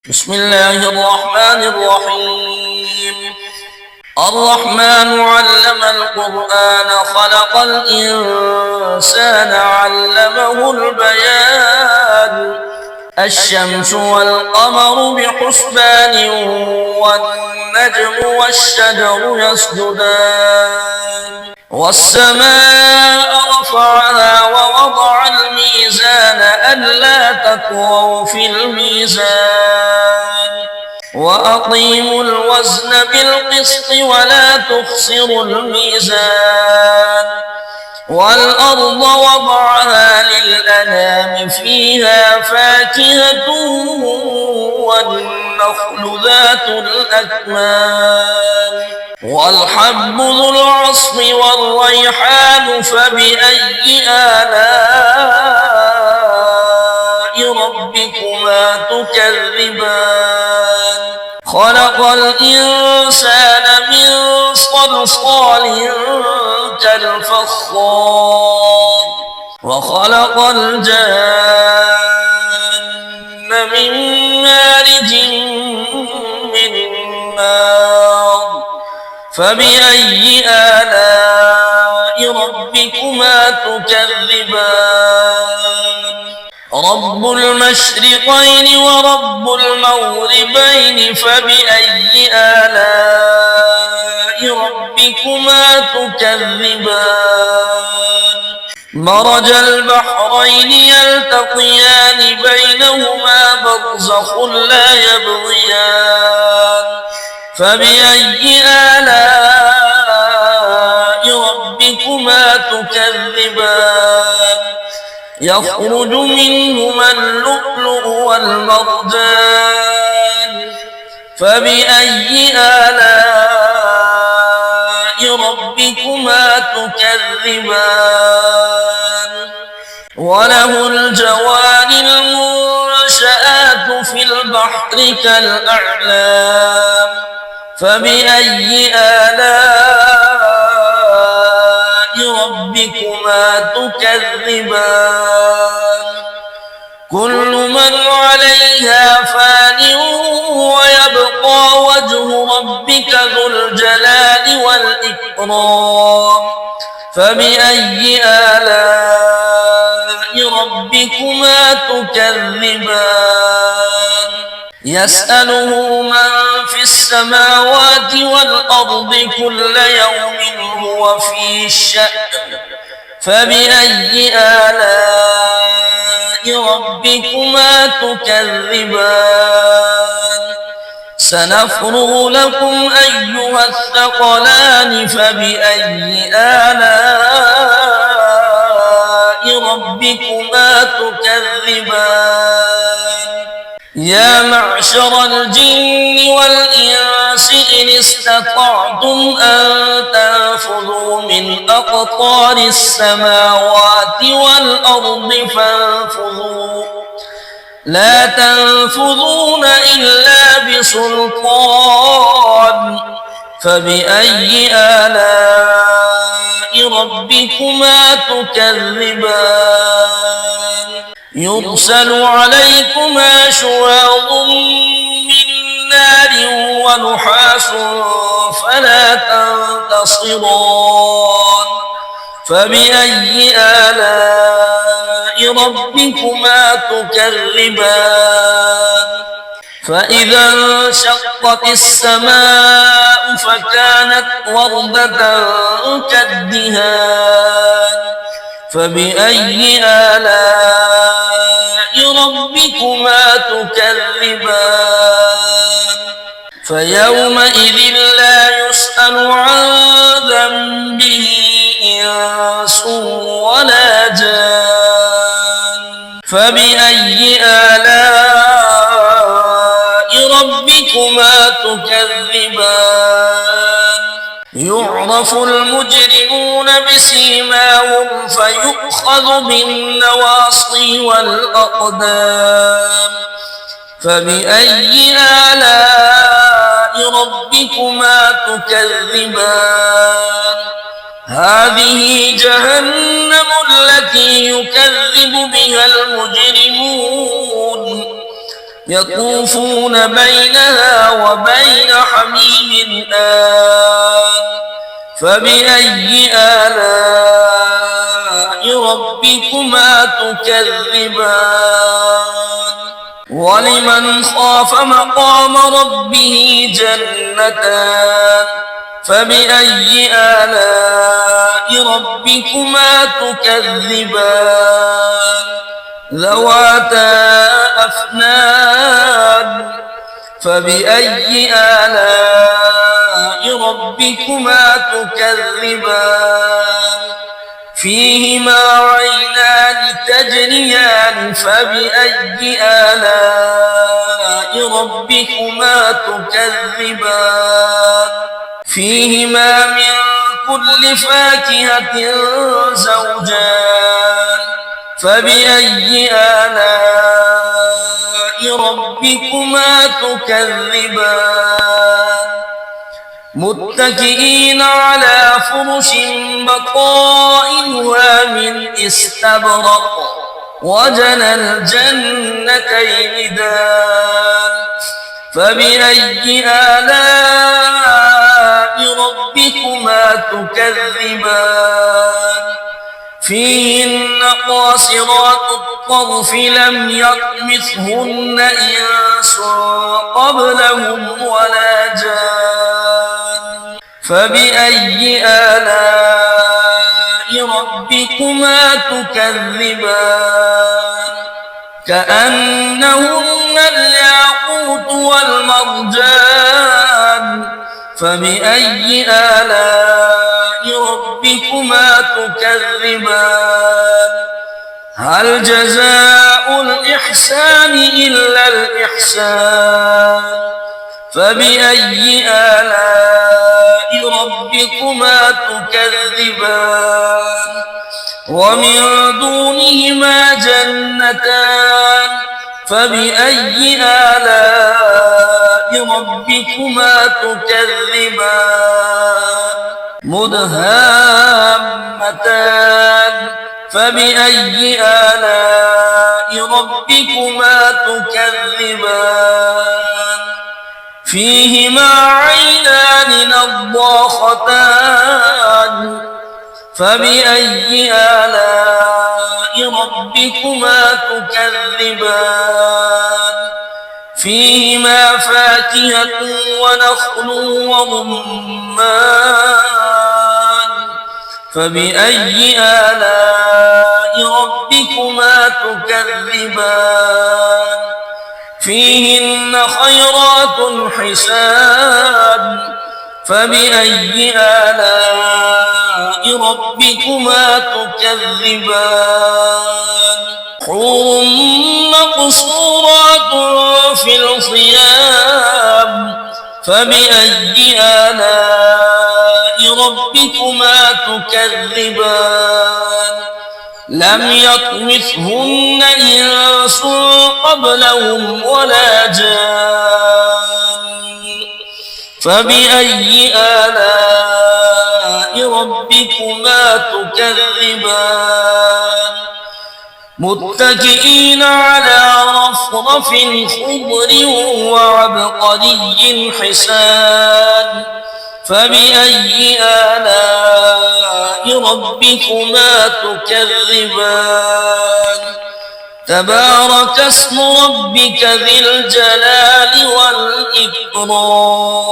بسم الله الرحمن الرحيم. الرحمن علم القرآن خلق الإنسان علمه البيان. الشمس والقمر بحسبان والنجم والشجر يسجدان والسماء رفعها ووضع الميزان ألا تطغوا في الميزان وأقيموا الوزن بالقسط ولا تخسروا الميزان والأرض وضعها للأنام فيها فاكهة والنخل ذات الأكمام والحب ذو العصف والريحان فبأي آلاء ربكما تكذبان خلق الإنسان من صلصال كالفخار وخلق الجن من مارج من نار فبأي آلاء ربكما تكذبان رب المشرقين ورب المغربين فبأي آلاء ربكما تكذبان مرج البحرين يلتقيان بينهما برزخ لا يبغيان فبأي آلاء ربكما تكذبان يخرج منهما اللؤلؤ والمرجان فبأي آلاء ربكما تكذبان وله الجوار المنشآت في البحر كالأعلام فبأي آلاء ربكما تكذبان كل من عليها فان ويبقى وجه ربك ذو الجلال والإكرام فبأي آلاء ربكما تكذبان يسأله من في السماوات والأرض كل يوم هو في شأن فبأي آلاء ربكما تكذبان سنفرغ لكم أيها الثقلان فبأي آلاء ربكما تكذبان يا معشر الجن والإنس إن استطعتم أن تنفذوا من أقطار السماوات والأرض فانفذوا لا تنفذون إلا بسلطان فبأي آلاء ربكما تكذبان يرسل عليكما شواظ من نار ونحاس فلا تنتصران فبأي آلاء ربكما تكذبان فإذا انشقت السماء فكانت وردة كالدهان فبأي آلاء ربكما تكذبان فيومئذ لا يسأل عن ذنبه إنس ولا جان فبأي آلاء ربكما تكذبان يعرف المجرمون بسيماهم فيؤخذ بالنواصي والأقدام فبأي آلاء ربكما تكذبان هذه جهنم التي يكذب بها المجرمون يطوفون بينها وبين حميم آن فبأي آلاء ربكما تكذبان ولمن خاف مقام ربه جنتان فبأي آلاء ربكما تكذبان ذواتا أفنان فبأي آلاء ربكما تكذبان فيهما عينان تجريان فبأي آلاء ربكما تكذبان فيهما من كل فاكهة زوجان فبأي آلاء ربكما تكذبان متكئين على فرش بطائنها من استبرق وجنى الجنتين دان فبأي آلاء ربكما تكذبان فيهن قاصرات الطرف لم يطمثهن إنس قبلهم ولا جان فبأي آلاء ربكما تكذبان كأنهن الياقوت والمرجان فبأي آلاء ربكما تكذبان هل جزاء الإحسان إلا الإحسان فبأي آلاء ربكما تكذبان ومن دونهما جنتان فبأي آلاء ربكما تكذبان مدهامتان فبأي آلاء ربكما تكذبان فيهما عينان نضاختان فبأي آلاء ربكما تكذبان فيهما فاكهة ونخل ورمان فبأي آلاء ربكما تكذبان فيهن خيرات حسان فبأي آلاء ربكما تكذبان حور مقصورات في الخيام فبأي آلاء ربكما تكذبان لم يطمثهن إنس قبلهم ولا جان فبأي آلاء ربكما تكذبان متكئين على رفرف خضر وعبقري حسان فبأي آلاء ربكما تكذبان تبارك اسم ربك ذي الجلال والإكرام